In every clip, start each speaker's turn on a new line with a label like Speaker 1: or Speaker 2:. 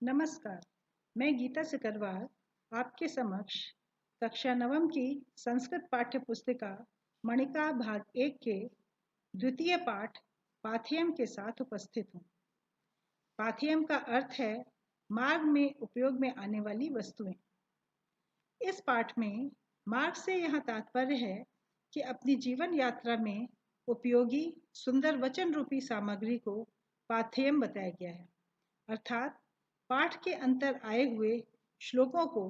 Speaker 1: नमस्कार, मैं गीता सिकरवार आपके समक्ष कक्षा नवम की संस्कृत पाठ्य पुस्तिका मणिका भाग 1 के द्वितीय पाठ पाथेयम के साथ उपस्थित हूँ। पाथेयम का अर्थ है मार्ग में उपयोग में आने वाली वस्तुएं। इस पाठ में मार्ग से यहाँ तात्पर्य है कि अपनी जीवन यात्रा में उपयोगी सुंदर वचन रूपी सामग्री को पाथेयम बताया गया है, अर्थात पाठ के अंतर आए हुए श्लोकों को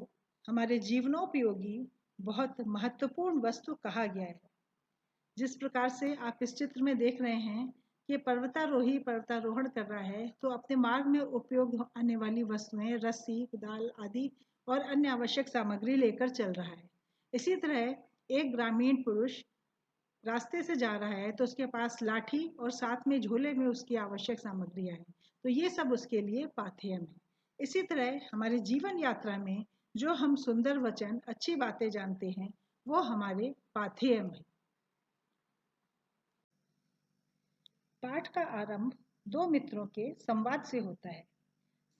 Speaker 1: हमारे जीवनोपयोगी बहुत महत्वपूर्ण वस्तु कहा गया है। जिस प्रकार से आप इस चित्र में देख रहे हैं कि पर्वतारोही पर्वतारोहण कर रहा है, तो अपने मार्ग में उपयोग आने वाली वस्तुएं रस्सी, कुदाल आदि और अन्य आवश्यक सामग्री लेकर चल रहा है। इसी तरह एक ग्रामीण पुरुष रास्ते से जा रहा है तो उसके पास लाठी और साथ में झोले में उसकी आवश्यक सामग्रियां हैं, तो ये सब उसके लिए पाथेयम है। इसी तरह हमारे जीवन यात्रा में जो हम सुंदर वचन, अच्छी बातें जानते हैं, वो हमारे पाथेयम है। पाठ का आरंभ दो मित्रों के संवाद से होता है।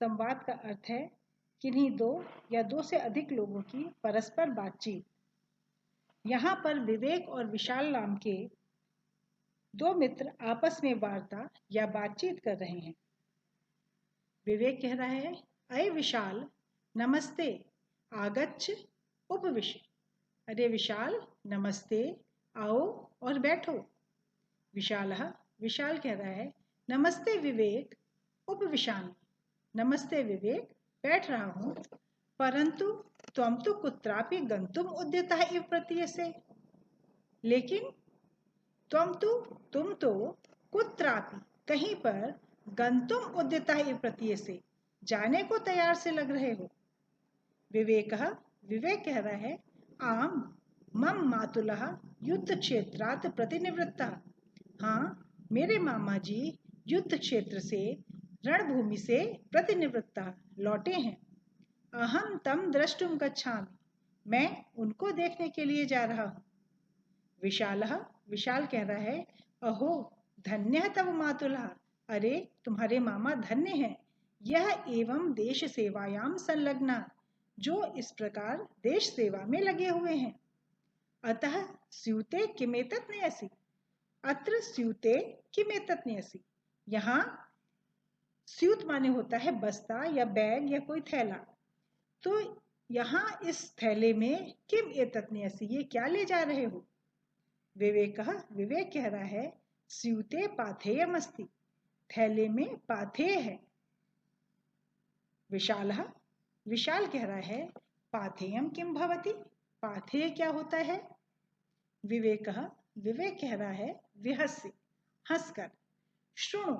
Speaker 1: संवाद का अर्थ है किन्हीं दो या दो से अधिक लोगों की परस्पर बातचीत। यहाँ पर विवेक और विशाल नाम के दो मित्र आपस में वार्ता या बातचीत कर रहे हैं। विवेक कह रहा है, अय विशाल नमस्ते, आगच्छ उपविश। अरे विशाल नमस्ते, आओ और बैठो। विशाल कह रहा है, नमस्ते विवेक, उपविशामि। नमस्ते विवेक, बैठ रहा हूँ, परंतु त्वं तु कुत्रापि गंतुम उद्यतः इव प्रतीयसे। लेकिन तुम तो कुत्रापि कहीं पर गंतुम उद्यतः इव प्रतीयसे जाने को तैयार से लग रहे हो। विवेक कह रहा है, आम मम मातुलः युद्ध क्षेत्रात् प्रतिनिवृत्तः। हाँ, मेरे मामा जी युद्ध क्षेत्र से, रणभूमि से प्रतिनिवृत्तः लौटे हैं। अहम तम द्रष्टुम गच्छामि, मैं उनको देखने के लिए जा रहा हूँ। विशाल कह रहा है, अहो धन्य तव मातुलः, अरे तुम्हारे मामा धन्य हैं। यह एवं देश सेवायाम संलग्ना, जो इस प्रकार देश सेवा में लगे हुए हैं। अतः स्यूते किमेतत् नयसि, अत्र स्यूते किमेतत् नयसि। यहाँ स्यूत माने होता है बस्ता या बैग या कोई थैला। तो यहाँ इस थैले में किम एतत् नयसि, ये क्या ले जा रहे हो। विवेक कह रहा है, स्यूते पाथेयम अस्ति, थैले में पाथेय है। विशाल कह रहा है, पाथेयम किम भवति, पाथेय क्या होता है। विवेक कह रहा है, विहस्य, हंसकर, शृणु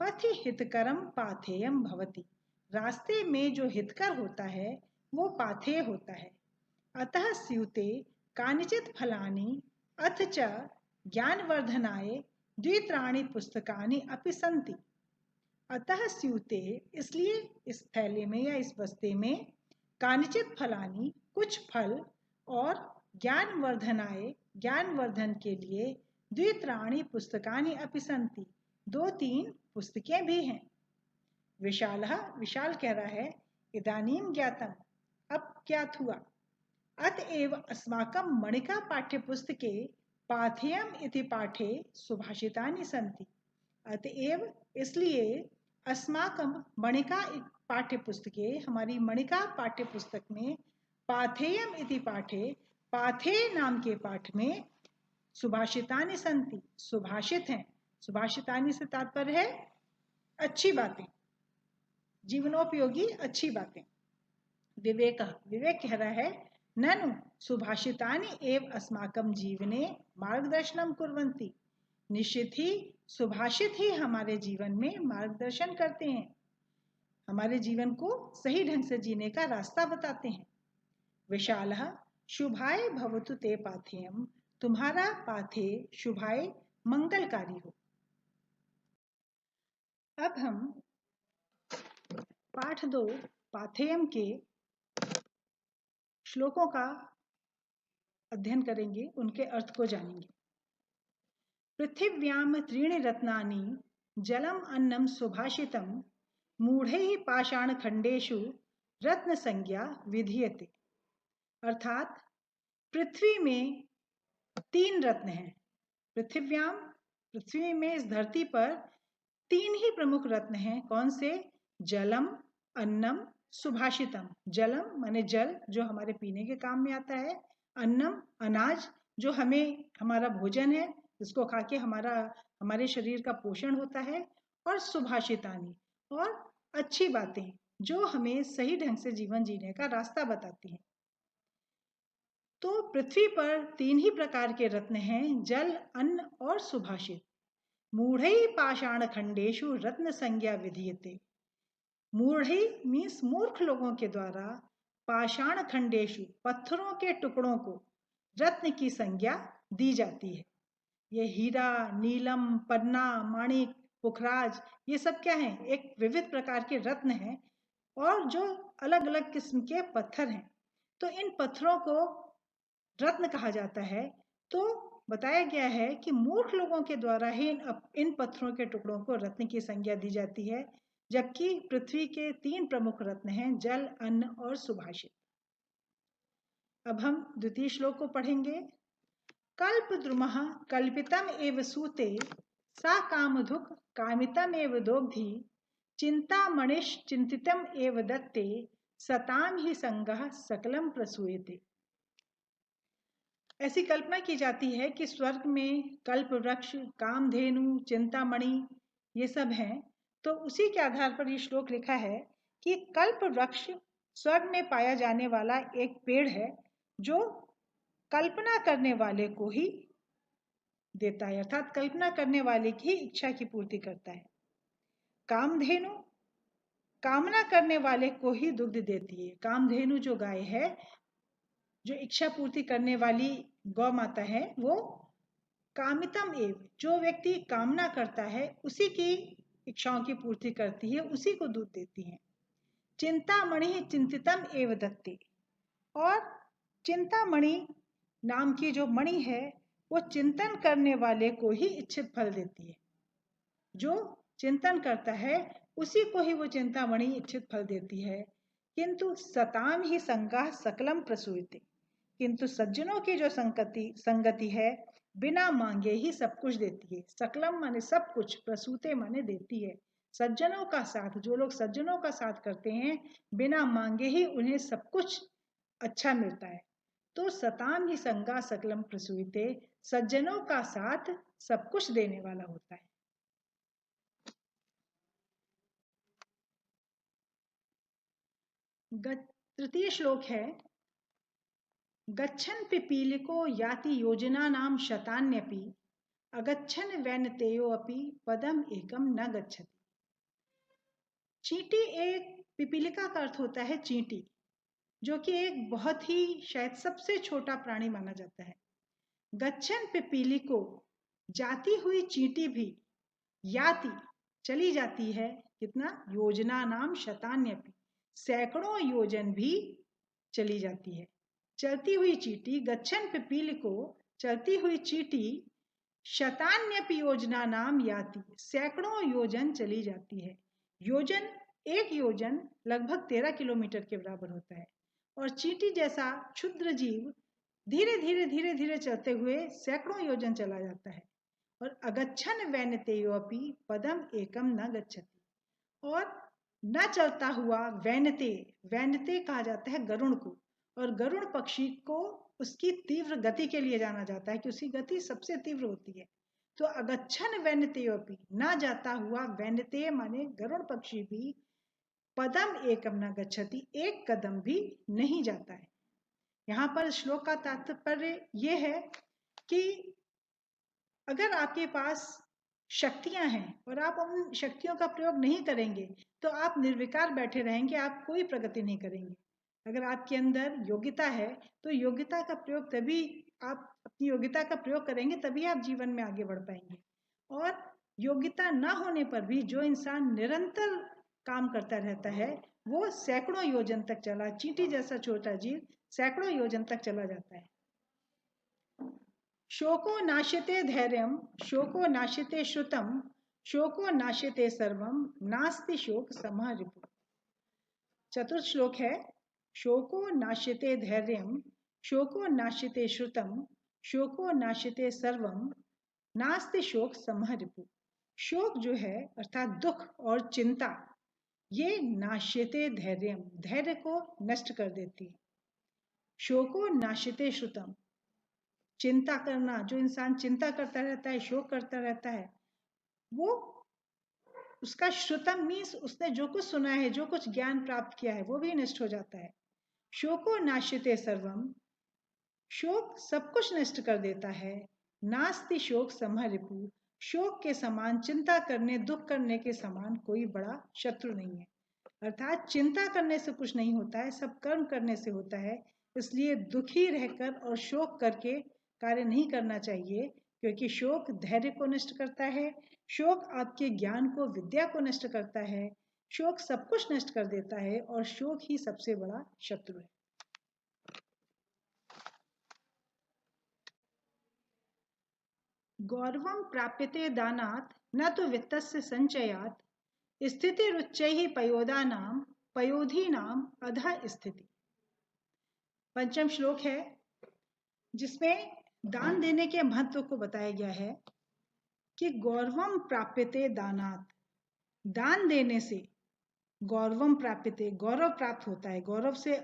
Speaker 1: पथि हितकरम पाथेयम भवति, रास्ते में जो हितकर होता है वो पाथेय होता है। अतः स्यूते कानिचित फलानि अथ च ज्ञानवर्धनाय द्वित्राणि पुस्तकानि अपि सन्ति। अतः स्यूते, इसलिए इस थैले में या इस बस्ते में, कानिचित फलानि, कुछ फल, और ज्ञानवर्धनाय, ज्ञानवर्धन के लिए, द्वित्राणि पुस्तकानि अपि सन्ति, 2-3 पुस्तकें भी हैं। विशाल कह रहा है, इदानीं ज्ञातम, अब ज्ञात हुआ। अतएव अस्माकं मणिका पाठ्यपुस्तके पाथेयम इति पाठे सुभाषितानि सन्ति। अतएव इसलिए अस्माकं मणिका पाठ्यपुस्तके, हमारी मणिका पाठ्यपुस्तक में, पाथेयम इति पाठे, पाथेय नाम के पाठ में, सुभाषितानि सन्ति, सुभाषित हैं। सुभाषितानि से तात्पर्य है अच्छी बातें, जीवनोपयोगी अच्छी बातें। विवेक कह रहा है, ननु सुभाषितानि एव अस्माकं जीवने मार्गदर्शनम कुर्वन्ति, निश्चित ही सुभाषित ही हमारे जीवन में मार्गदर्शन करते हैं, हमारे जीवन को सही ढंग से जीने का रास्ता बताते हैं। विशालः शुभाय भवतु ते पाथेयम, तुम्हारा पाथेय शुभाय मंगलकारी हो। अब हम पाठ 2 पाथेयम के श्लोकों का अध्ययन करेंगे, उनके अर्थ को जानेंगे। पृथिव्याम त्रीणि रत्नानि जलम अन्नम सुभाषितम मूढ़ैः पाषाण खंडेषु रत्न संज्ञा विधीयते। अर्थात पृथ्वी में 3 रत्न हैं। पृथिव्याम, पृथ्वी में, इस धरती पर 3 ही प्रमुख रत्न हैं। कौन से? जलम, अन्नम, सुभाषितम। जलम माने जल, जो हमारे पीने के काम में आता है। अन्नम, अनाज, जो हमें हमारा भोजन है, इसको खा के हमारे शरीर का पोषण होता है। और सुभाषितानी, और अच्छी बातें जो हमें सही ढंग से जीवन जीने का रास्ता बताती हैं। तो पृथ्वी पर 3 ही प्रकार के रत्न हैं, जल, अन्न और सुभाषित। मूढ़ै पाषाण खंडेषु रत्न संज्ञा विधीयते। मूढ़ै मीन्स मूर्ख लोगों के द्वारा, पाषाण खंडेषु पत्थरों के टुकड़ों को रत्न की संज्ञा दी जाती है। ये हीरा, नीलम, पन्ना, माणिक, पुखराज, ये सब क्या है? एक विविध प्रकार के रत्न हैं और जो अलग अलग किस्म के पत्थर हैं। तो इन पत्थरों को रत्न कहा जाता है। तो बताया गया है कि मूर्ख लोगों के द्वारा ही इन पत्थरों के टुकड़ों को रत्न की संज्ञा दी जाती है, जबकि पृथ्वी के 3 प्रमुख रत्न हैं, जल, अन्न और सुभाषित। अब हम द्वितीय श्लोक को पढ़ेंगे। कल्पद्रुमः कल्पितम एव सूते सा कामधुक् कामितम एव दोग्धि चिंतामणिश् चिंतितम एव दत्ते सताम ही संगः सकलम प्रसूयते। ऐसी कल्पना की जाती है कि स्वर्ग में कल्प वृक्ष, कामधेनु, चिंतामणि, ये सब हैं। तो उसी के आधार पर ये श्लोक लिखा है कि कल्प वृक्ष स्वर्ग में पाया जाने वाला एक पेड़ है जो कल्पना करने वाले को ही देता है, अर्थात कल्पना करने वाले की इच्छा की पूर्ति करता है। कामधेनु कामना करने वाले को ही दुग्ध देती है। कामधेनु जो गाय है, जो इच्छा पूर्ति करने वाली गौ माता है, वो कामितम एव, जो व्यक्ति कामना करता है उसी की इच्छाओं की पूर्ति करती है, उसी को दूध देती है। चिंतामणि चिंतितम एव दत्ते, और चिंतामणि नाम की जो मणि है वो चिंतन करने वाले को ही इच्छित फल देती है। जो चिंतन करता है उसी को ही वो चिंतामणि इच्छित फल देती है। किंतु सताम ही संगाह सकलम प्रसूयते, किंतु सज्जनों की जो संगति है बिना मांगे ही सब कुछ देती है। सकलम माने सब कुछ, प्रसूते माने देती है। सज्जनों का साथ, जो लोग सज्जनों का साथ करते हैं, बिना मांगे ही उन्हें सब कुछ अच्छा मिलता है। तो सताम ही संगा सकलम प्रसूयते, सज्जनों का साथ सब कुछ देने वाला होता है। तृतीय श्लोक है। गच्छन् पिपीलिको याति योजनानां शतान्यपि अगच्छन् वैनतेयोऽपि पदम एकम न गच्छति। चींटी, एक पिपीलिका का अर्थ होता है चींटी, जो कि एक बहुत ही शायद सबसे छोटा प्राणी माना जाता है। गच्छन् पिपीलिको, जाती हुई चींटी भी, याति चली जाती है, कितना? योजना नाम शतान्यपि, सैकड़ों योजन भी चली जाती है। चलती हुई चींटी, गच्छन् पिपीलिको, चलती हुई चींटी, शतान्यपि योजना नाम याति, सैकड़ों योजन चली जाती है। योजन, एक योजन लगभग 13 किलोमीटर के बराबर होता है। और चींटी जैसा क्षुद्र जीव धीरे धीरे धीरे धीरे चलते हुए सैकड़ों योजन चला जाता है। और अगच्छन् वैनतेयोऽपि पदम एकम न गच्छति, और न चलता हुआ वैनते, वैनते कहा जाता है गरुण को, और गरुड़ पक्षी को उसकी तीव्र गति के लिए जाना जाता है कि उसकी गति सबसे तीव्र होती है। तो अगच्छन् वैनतेयोऽपि, न जाता हुआ वैनते माने गरुड़ पक्षी भी, पदम एकम न गच्छति, एक कदम भी नहीं जाता है। यहाँ पर श्लोक का तात्पर्य यह है कि अगर आपके पास शक्तियां हैं और आप उन शक्तियों का प्रयोग नहीं करेंगे तो आप निर्विकार बैठे रहेंगे, आप कोई प्रगति नहीं करेंगे। अगर आपके अंदर योग्यता है तो योग्यता का प्रयोग, तभी आप अपनी योग्यता का प्रयोग करेंगे, तभी आप जीवन में आगे बढ़ पाएंगे। और योग्यता ना होने पर भी जो इंसान निरंतर काम करता रहता है वो सैकड़ों योजन तक चला, चींटी जैसा छोटा जीव सैकड़ों योजन तक चला जाता है। शोको नाश्यते धैर्यम, शोको नाश्यते श्रुतम, शोको नाश्यते सर्वम नास्ति शोक समः रिपु। चतुर्थ श्लोक है, शोको नाश्यते धैर्यम शोको नाश्यते श्रुतम शोको नाश्यते सर्वम नास्ति शोक समः रिपु। शोक जो है अर्थात दुख और चिंता, ये नाश्यते धैर्यम, धैर्य को नष्ट कर देती है। शोको नाश्यते श्रुतम, चिंता करना, जो इंसान चिंता करता रहता है, शोक करता रहता है, वो उसका श्रुतम मीन्स उसने जो कुछ सुना है, जो कुछ ज्ञान प्राप्त किया है, वो भी नष्ट हो जाता है। शोको नाश्यते सर्वम, शोक सब कुछ नष्ट कर देता है। नास्ति शोक समः रिपु, शोक के समान, चिंता करने, दुख करने के समान कोई बड़ा शत्रु नहीं है। अर्थात चिंता करने से कुछ नहीं होता है, सब कर्म करने से होता है। इसलिए दुखी रहकर और शोक करके कार्य नहीं करना चाहिए, क्योंकि शोक धैर्य को नष्ट करता है, शोक आपके ज्ञान को, विद्या को नष्ट करता है, शोक सब कुछ नष्ट कर देता है और शोक ही सबसे बड़ा शत्रु है। गौरवं प्राप्यते दानात् न तो वित्तस्य संचयात् स्थितिरुच्चैः पयोधानां पयोधीनां अधः स्थिति। पंचम श्लोक है, जिसमें दान देने के महत्व को बताया गया है कि गौरवम प्राप्यते दानात्, दान देने से गौरवम प्राप्यते, गौरव प्राप्त होता है। गौरव से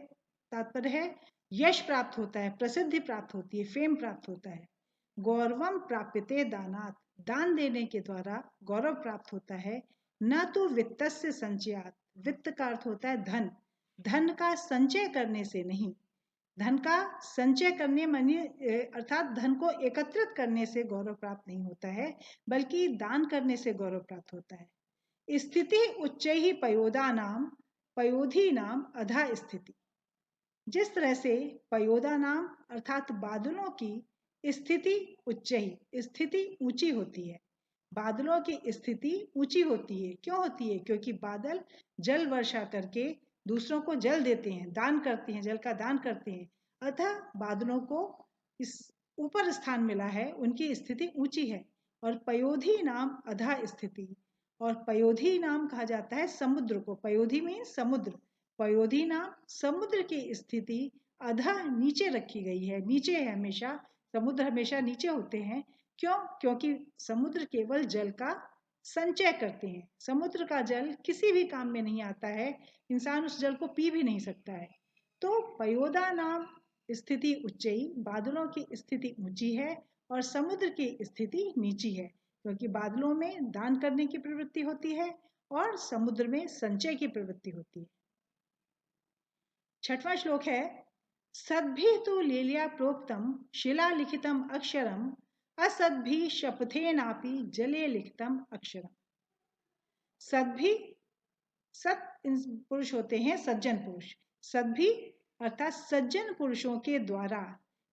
Speaker 1: तात्पर्य है यश प्राप्त होता है, प्रसिद्धि प्राप्त होती है, फेम प्राप्त होता है। गौरवम प्राप्यते दानात्, दान देने के द्वारा गौरव प्राप्त होता है। न तो वित्तस्य संचयात्, वित्त का अर्थ होता है धन, धन का संचय करने से नहीं, धन का संचय करने माने अर्थात धन को एकत्रित करने से गौरव प्राप्त नहीं होता है, बल्कि दान करने से गौरव प्राप्त होता है। स्थिति उच्चैः पयोधानां पयोधीनां अधा स्थिति, जिस तरह से पयोदा नाम अर्थात बादलों की स्थिति उच्चैः, स्थिति ऊंची होती है। बादलों की स्थिति ऊंची होती है, क्यों होती है? क्योंकि बादल जल वर्षा करके दूसरों को जल देते हैं, दान करते हैं, जल का दान करते हैं, अतः बादलों को इस ऊपर स्थान मिला है, उनकी स्थिति ऊंची है। और पयोधी नाम अधा स्थिति, और पयोधी नाम कहा जाता है समुद्र को, पयोधी में समुद्र, पयोधी नाम समुद्र की स्थिति अधा नीचे रखी गई है, नीचे है हमेशा, समुद्र हमेशा नीचे होते हैं। क्यों? क्योंकि समुद्र केवल जल का संचय करते हैं, समुद्र का जल किसी भी काम में नहीं आता है, इंसान उस जल को पी भी नहीं सकता है। तो पयोदा नाम स्थिति उच्चई, बादलों की स्थिति ऊंची है और समुद्र की स्थिति नीची है, क्योंकि बादलों में दान करने की प्रवृत्ति होती है और समुद्र में संचय की प्रवृत्ति होती है। छठवां श्लोक है, सद्भि तु लील्या प्रोक्तम शिला लिखितम अक्षरम असद्भि शपथेनापि जले लिखितम अक्षरम। सद्भि, सत पुरुष होते हैं सज्जन पुरुष, सद्भि अर्थात सज्जन पुरुषों के द्वारा,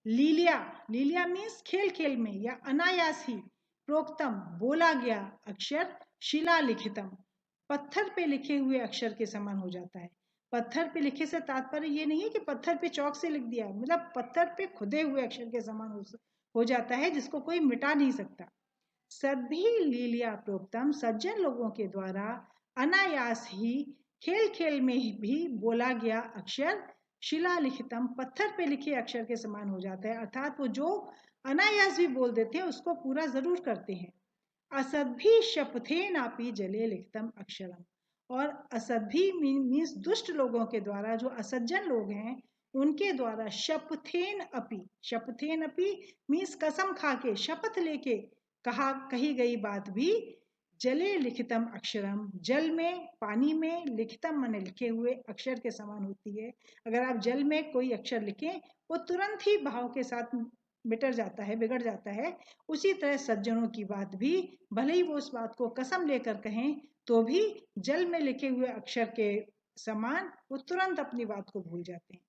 Speaker 1: लीलिया, लीलिया मीन्स खेल खेल में या अनायास ही, प्रोक्तम बोला गया अक्षर, शिला लिखितम पत्थर पे लिखे हुए अक्षर के समान हो जाता है। पत्थर पे लिखे से तात्पर्य ये नहीं है कि पत्थर पे चौक से लिख दिया, मतलब पत्थर पे खुदे हुए अक्षर के समान हो जाता है, जिसको कोई मिटा नहीं सकता। सद्भि लीलिया प्रोक्तम, सज्जन लोगों के द्वारा अनायास ही, खेल खेल में भी बोला गया अक्षर, शिला लिखितम पत्थर पे लिखे अक्षर के समान हो जाता है। अर्थात वो जो अनायास भी बोल देते हैं उसको पूरा जरूर करते हैं। असद्भि शपथेनापि जले लिखितम अक्षरम, और असद्भि मीन्स दुष्ट लोगों के द्वारा, जो असज्जन लोग हैं उनके द्वारा, शपथेन अपि, शपथेन अपि मीन्स कसम खा के, शपथ लेके कही गई बात भी, जले लिखितम अक्षरम, जल में, पानी में, लिखितम माने लिखे हुए अक्षर के समान होती है। अगर आप जल में कोई अक्षर लिखें वो तुरंत ही भाव के साथ मिट जाता है, बिगड़ जाता है। उसी तरह सज्जनों की बात भी, भले ही वो उस बात को कसम लेकर कहें तो भी जल में लिखे हुए अक्षर के समान वो तुरंत अपनी बात को भूल जाते हैं।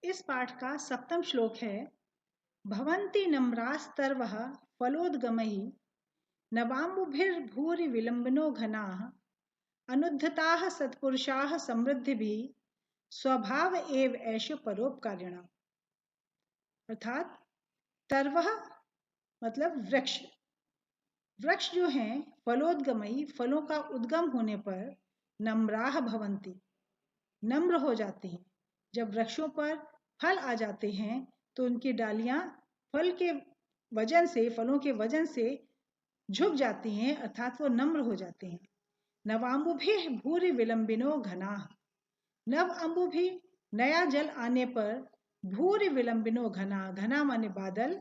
Speaker 1: इस पाठ का सप्तम श्लोक है, भवन्ति नम्रास्तर्वः फलोद्गमैः नवाम्बुभिर्भूरि विलम्बिनो घनाः अनुद्धताः सत्पुरुषाः समृद्धिभिः स्वभाव एव ऐश परोपकारिणाम्। अर्थात तरवह मतलब वृक्ष। वृक्ष जो हैं फलोद्गमयी, फलों का उद्गम होने पर नम्राह भवन्ति, नम्र हो जाते हैं। जब वृक्षों पर फल आ जाते हैं तो उनकी डालियां फल के वजन से, फलों के वजन से झुक जाती हैं, अर्थात वो नम्र हो जाते हैं। नवाम्बुभिः भूरि विलंबिनो घनाः, नव अम्बु भी नया जल आने पर भूरि विलंबिनो घना, घना माने बादल,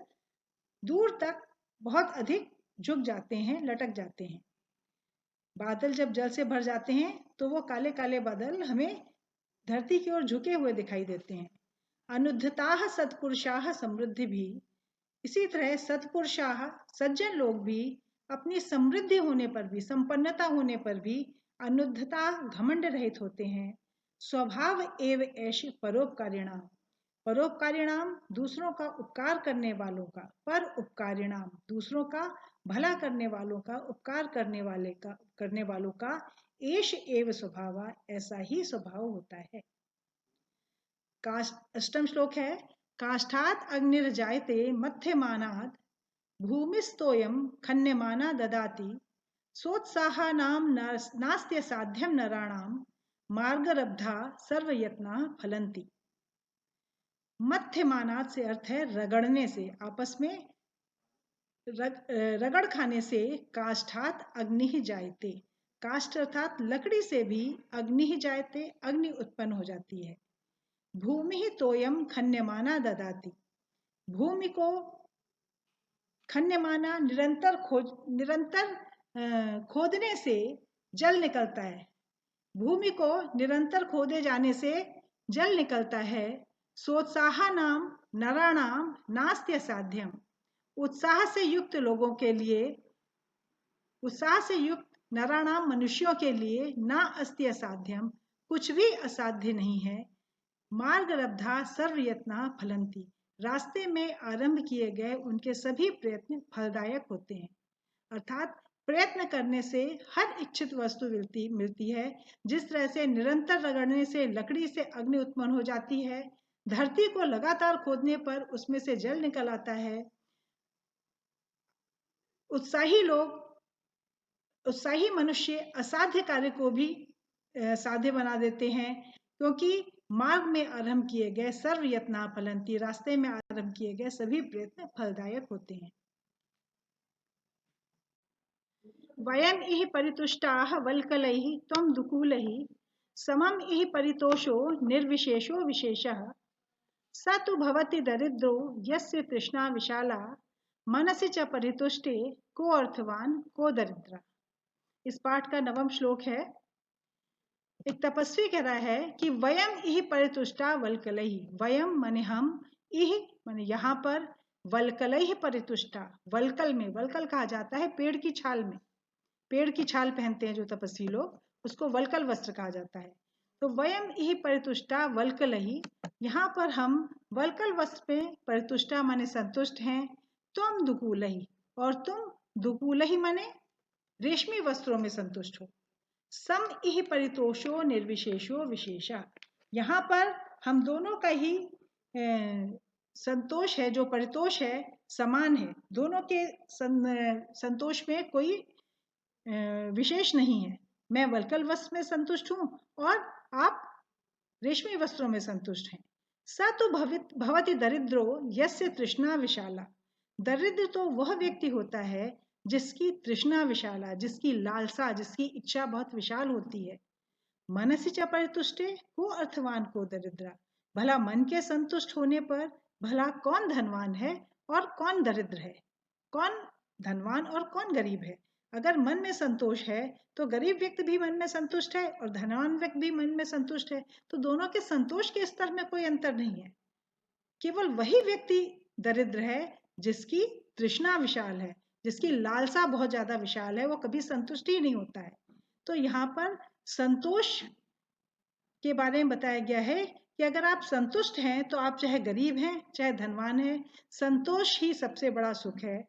Speaker 1: दूर तक बहुत अधिक झुक जाते हैं, लटक जाते हैं। बादल जब जल से भर जाते हैं तो वो काले काले बादल हमें धरती की ओर झुके हुए दिखाई देते हैं। अनुद्धताः सत्पुरुषाः समृद्धि भी, इसी तरह सत्पुरुषाः सज्जन लोग भी अपनी समृद्धि होने पर भी, संपन्नता होने पर भी अनुद्धता घमंड रहित होते हैं। स्वभाव एव ऐश परोपकारिणाम, परोपकारिणाम दूसरों का उपकार करने वालों का, पर उपकारिणाम दूसरों का भला करने वालों का, उपकार करने वालों का एश एव स्वभाव, ऐसा ही स्वभाव होता है। अष्टम श्लोक है, काष्ठात् अग्निर्जायते मध्यमानात् भूमिस्तोयं खन्यमाना ददाति सोत्साहानां नास्त्य साध्यं नराणां मार्गरब्धा सर्वयत्ना फलन्ति। मध्यमानात् से अर्थ है रगड़ने से, आपस में रगड़ खाने से। काष्ठात् अग्नि जायते, काष्ठ अर्थात लकड़ी से भी अग्नि जायते, अग्नि उत्पन्न हो जाती है। भूमि तोयम खन्यमाना ददाति, भूमि को खन्यमाना निरंतर खोदने से जल निकलता है, भूमि को निरंतर खोदे जाने से जल निकलता है। सोत्साहानाम नराणाम नास्त्य साध्यम, उत्साह से युक्त लोगों के लिए, उत्साह से युक्त नराणाम मनुष्यों के लिए ना अस्त्य साध्यम, कुछ भी असाध्य नहीं है। मार्गरब्धा सर्वयत्ना फलंती, रास्ते में आरंभ किए गए उनके सभी प्रयत्न फलदायक होते हैं। अर्थात प्रयत्न करने से हर इच्छित वस्तु मिलती है। जिस तरह से निरंतर रगड़ने से लकड़ी से अग्नि उत्पन्न हो जाती है, धरती को लगातार खोदने पर उसमें से जल निकल आता है। उत्साही मनुष्य असाध्य कार्य को भी साध्य बना देते हैं, क्योंकि मार्ग में आरंभ किए गए सर्वयत्ना फलंती, रास्ते में आरंभ किए गए सभी प्रयत्न फलदायक होते हैं। वयम इह परितुष्टाः वल्कलैः त्वं दुकूलैः समम इह परितोषो निर्विशेषो विशेषः स तु भवति दरिद्रो यस्य तृष्णा विशाला मनसि च परितुष्टे को अर्थवान को दरिद्र। इस पाठ का 9वां श्लोक है। एक तपस्वी कह रहा है कि वयम इह परितुष्टा वल्कलैः, वयम माने हम, इह माने यहाँ पर, वल्कलैः परितुष्टा, वल्कल में, वल्कल कहा जाता है पेड़ की छाल में, पेड़ की छाल पहनते हैं जो तपस्वी लोग, उसको वल्कल वस्त्र कहा जाता है। तो वयम इह परितुष्टा वल्कलैः, यहाँ पर हम वल्कल वस्त्र में परितुष्टा माने संतुष्ट हैं। तुम दुकूलैः, और तुम दुकूलैः माने रेशमी वस्त्रों में संतुष्ट हो। सम इह परितोषो निर्विशेषो विशेषा, यहाँ पर हम दोनों का ही संतोष है, जो परितोष है समान है, दोनों के संतोष में कोई विशेष नहीं है। मैं वल्कल वस्त्र में संतुष्ट हूँ और आप रेशमी वस्त्रों में संतुष्ट हैं। स तो भवति दरिद्रो यस्य तृष्णा विशाला, दरिद्र तो वह व्यक्ति होता है जिसकी तृष्णा विशाला, जिसकी लालसा, जिसकी इच्छा बहुत विशाल होती है। मनसि च परितुष्टे को अर्थवान को दरिद्रा, भला मन के संतुष्ट होने पर भला कौन धनवान है और कौन दरिद्र है, कौन धनवान और कौन गरीब है। अगर मन में संतोष है तो गरीब व्यक्ति भी मन में संतुष्ट है और धनवान व्यक्ति भी मन में संतुष्ट है, तो दोनों के संतोष के स्तर में कोई अंतर नहीं है। केवल वही व्यक्ति दरिद्र है जिसकी तृष्णा विशाल है, जिसकी लालसा बहुत ज्यादा विशाल है, वो कभी संतुष्ट ही नहीं होता है। तो यहाँ पर संतोष के बारे में बताया गया है कि अगर आप संतुष्ट हैं तो आप चाहे गरीब हैं चाहे धनवान हैं, संतोष ही सबसे बड़ा सुख है।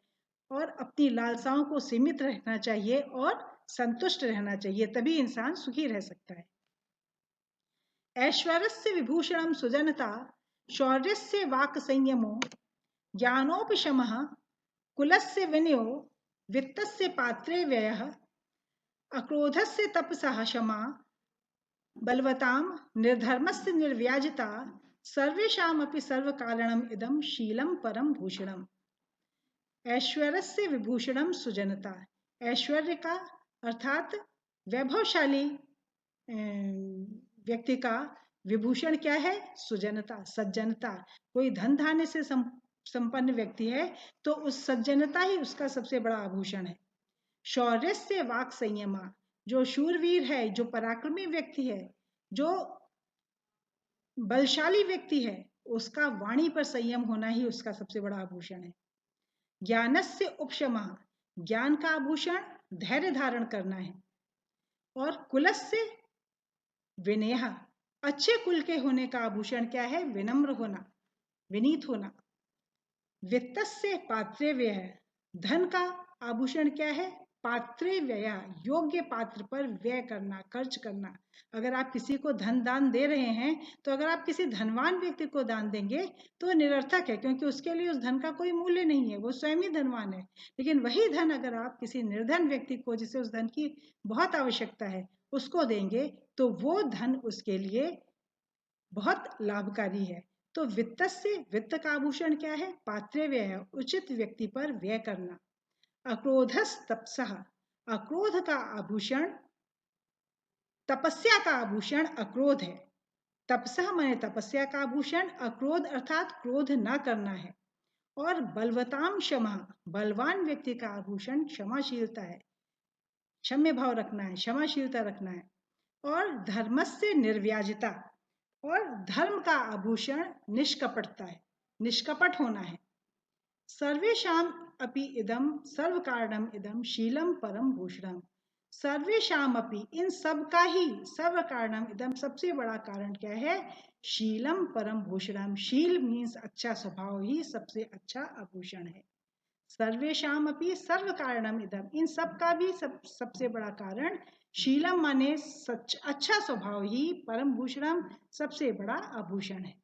Speaker 1: और अपनी लालसाओं को सीमित रखना चाहिए और संतुष्ट रहना चाहिए, तभी इंसान सुखी रह सकता है। ऐश्वर्यस्य विभूषणम सुजनता शौर्यस्य वाक् संयमो ज्ञानोपशमः कुलस्य विनयो वित्तस्य पात्रे व्ययः अक्रोधस्य तपसः क्षमा बलवतां निर्धर्मस्य निर्व्याजता सर्वेषामपि सर्वकारणम् इदं शीलं परम भूषणम्। ऐश्वर्यस्य विभूषणम सुजनता, ऐश्वर्य का अर्थात वैभवशाली व्यक्ति का विभूषण क्या है? सुजनता, सज्जनता। कोई धन धान्य से संपन्न व्यक्ति है तो उस सज्जनता ही उसका सबसे बड़ा आभूषण है। शौर्य से वाक संयमा, जो शूरवीर है, जो पराक्रमी व्यक्ति है, जो बलशाली व्यक्ति है, उसका वाणी पर संयम होना ही उसका सबसे बड़ा आभूषण है। ज्ञानस्य उपशमः, ज्ञान का आभूषण धैर्य धारण करना है। और कुलस्य विनयः, अच्छे कुल के होने का आभूषण क्या है? विनम्र होना, विनीत होना। वित्तस्य पात्रे व्ययः, धन का आभूषण क्या है? पात्रे व्यय, योग्य पात्र पर व्यय करना, खर्च करना। अगर आप किसी को धन दान दे रहे हैं तो अगर आप किसी धनवान व्यक्ति को दान देंगे तो निरर्थक है, क्योंकि उसके लिए उस धन का कोई मूल्य नहीं है, वो स्वयं ही धनवान है। लेकिन वही धन अगर आप किसी निर्धन व्यक्ति को, जिसे उस धन की बहुत आवश्यकता है, उसको देंगे तो वो धन उसके लिए बहुत लाभकारी है। तो वित्त से, वित्त का आभूषण क्या है? पात्रे व्यय, उचित व्यक्ति पर व्यय करना। अक्रोधस तपसः, अक्रोध का आभूषण, तपस्या का आभूषण अक्रोध है। तपसः माने तपस्या का आभूषण, अक्रोध अर्थात क्रोध न करना है। और बलवताम क्षमा, बलवान व्यक्ति का आभूषण क्षमाशीलता है, क्षम्य भाव रखना है, क्षमाशीलता रखना है। और धर्मस्य निर्व्याजता, और धर्म का आभूषण निष्कपटता है, निष्कपट होना है। सर्वेषाम अपि इदम सर्व कारणम इदम शीलम परम भूषणम, सर्वेषाम अपि, इन सब का ही, सर्व कारणम इदम, सबसे बड़ा कारण क्या है? शीलम परम भूषणम। शील मीन्स अच्छा स्वभाव ही सबसे अच्छा आभूषण है। सर्वेषाम अपि सर्व कारणम इदम, इन सब का भी सबसे बड़ा कारण, शीलम माने सच, अच्छा स्वभाव ही, परम भूषणम सबसे बड़ा आभूषण है।